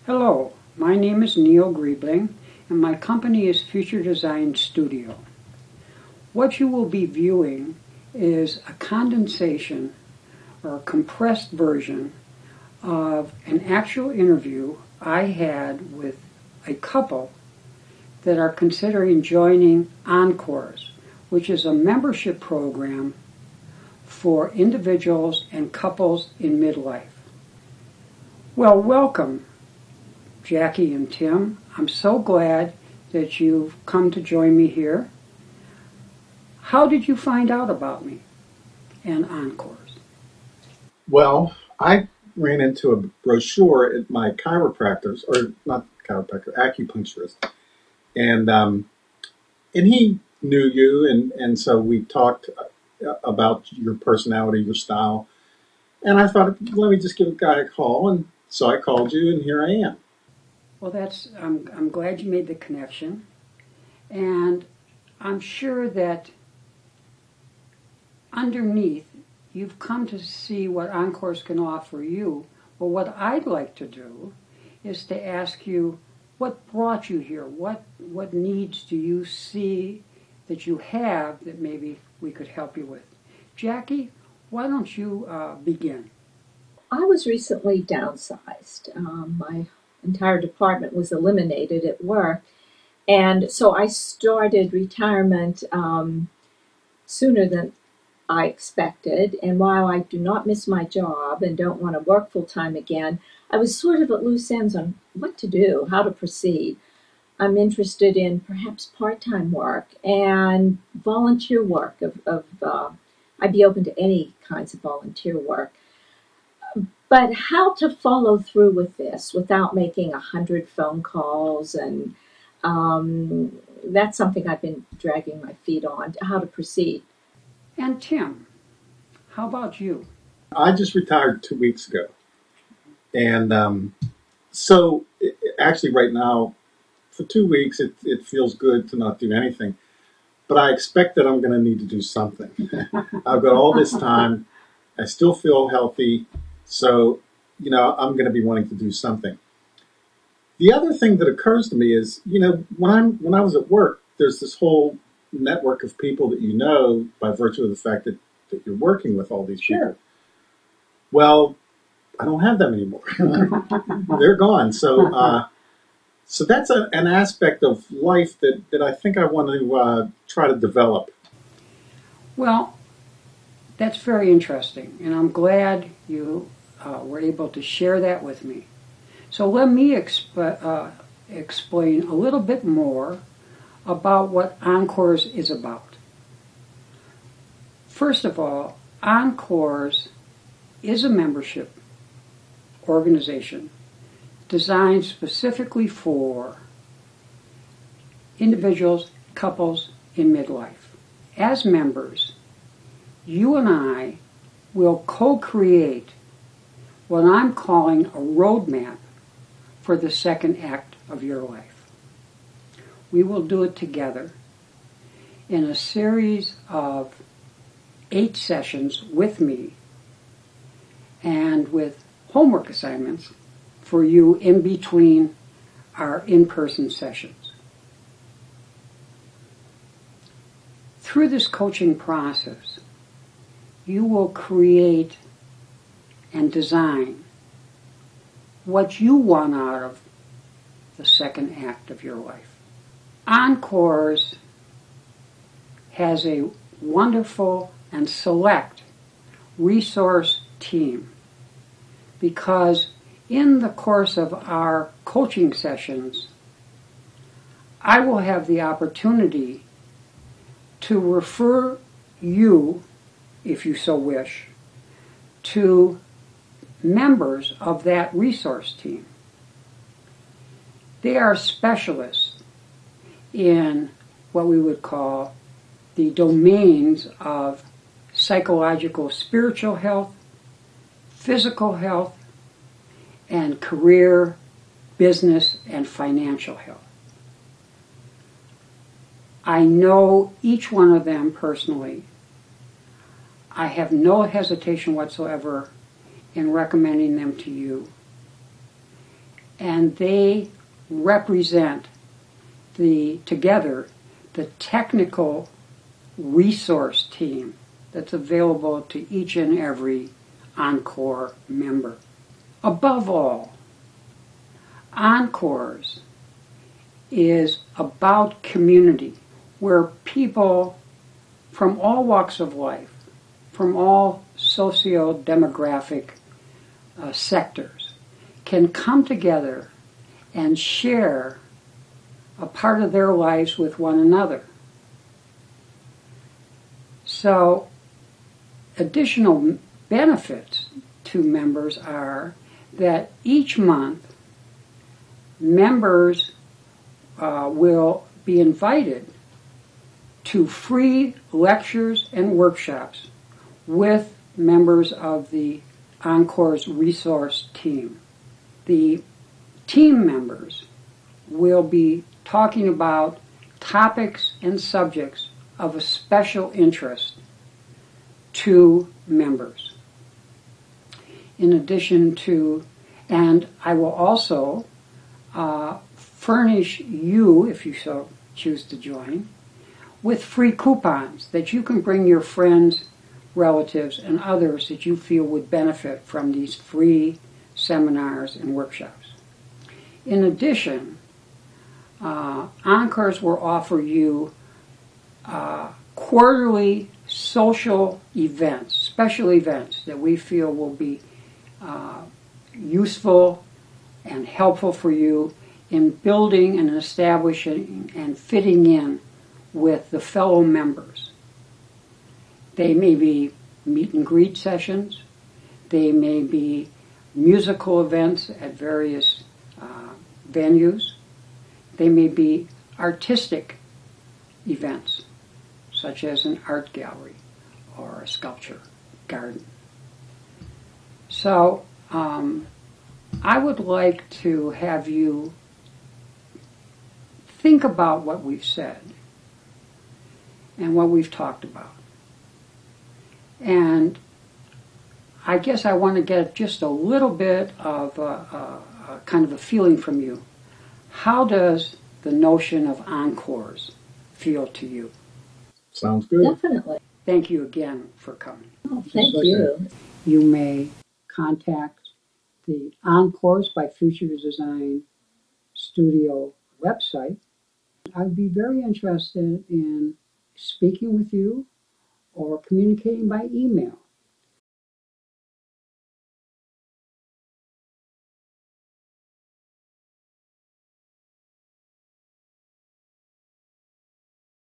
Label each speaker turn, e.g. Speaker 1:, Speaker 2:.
Speaker 1: Hello, my name is Neal Griebling, and my company is Future Design Studio. What you will be viewing is a condensation or a compressed version of an actual interview I had with a couple that are considering joining Encores, which is a membership program for individuals and couples in midlife. Well, welcome, Jackie and Tim. I'm so glad that you've come to join me here. How did you find out about me and Encores?
Speaker 2: Well, I ran into a brochure at my chiropractor's, or not chiropractor, acupuncturist, and he knew you, and so we talked about your personality, your style, and I thought, let me just give a guy a call, and so I called you, and here I am.
Speaker 1: Well, I'm glad you made the connection, and I'm sure that underneath you've come to see what Encores can offer you. But what I'd like to do is to ask you, what brought you here? What needs do you see that you have that maybe we could help you with? Jackie, why don't you begin?
Speaker 3: I was recently downsized. My entire department was eliminated at work, and so I started retirement sooner than I expected. And while I do not miss my job and don't want to work full time again, I was sort of at loose ends on what to do, how to proceed. I'm interested in perhaps part time work and volunteer work. I'd be open to any kinds of volunteer work. But how to follow through with this without making 100 phone calls, and that's something I've been dragging my feet on, how to proceed.
Speaker 1: And Tim, how about you?
Speaker 2: I just retired 2 weeks ago, and so actually right now, for 2 weeks, it feels good to not do anything. But I expect that I'm going to need to do something. I've got all this time. I still feel healthy. So, I'm going to be wanting to do something. The other thing that occurs to me is, when I was at work, there's this whole network of people that you know by virtue of the fact that you're working with all these people.
Speaker 1: Sure.
Speaker 2: Well, I don't have them anymore. They're gone. So that's an aspect of life that I think I want to try to develop.
Speaker 1: Well, that's very interesting, and I'm glad you were able to share that with me. So let me explain a little bit more about what Encores is about. First of all, Encores is a membership organization designed specifically for individuals, couples in midlife. As members, you and I will co-create what I'm calling a roadmap for the second act of your life. We will do it together in a series of 8 sessions with me and with homework assignments for you in between our in-person sessions. Through this coaching process, you will create and design what you want out of the second act of your life. Encores has a wonderful and select resource team because in the course of our coaching sessions, I will have the opportunity to refer you, if you so wish, to members of that resource team. They are specialists in what we would call the domains of psychological, spiritual health, physical health, and career, business, and financial health. I know each one of them personally. I have no hesitation whatsoever in recommending them to you. and they represent together the technical resource team that's available to each and every Encore member. Above all, Encores is about community, where people from all walks of life, from all socio-demographic sectors, can come together and share a part of their lives with one another. So, additional benefits to members are that each month members will be invited to free lectures and workshops with members of the Encore's resource team. The team members will be talking about topics and subjects of a special interest to members. In addition to, and I will also furnish you, if you so choose to join, with free coupons that you can bring your friends, relatives, and others that you feel would benefit from these free seminars and workshops. In addition, Encores will offer you quarterly social events, special events that we feel will be useful and helpful for you in building and establishing and fitting in with the fellow members. They may be meet and greet sessions. They may be musical events at various venues. They may be artistic events, such as an art gallery or a sculpture garden. So I would like to have you think about what we've said and what we've talked about. And I guess I want to get just a little bit of a kind of a feeling from you. How does the notion of Encores feel to you?
Speaker 2: Sounds good.
Speaker 3: Definitely.
Speaker 1: Thank you again for coming.
Speaker 3: Oh, thank you.
Speaker 1: You may contact the Encores by Future Design Studio website. I'd be very interested in speaking with you or communicating by email.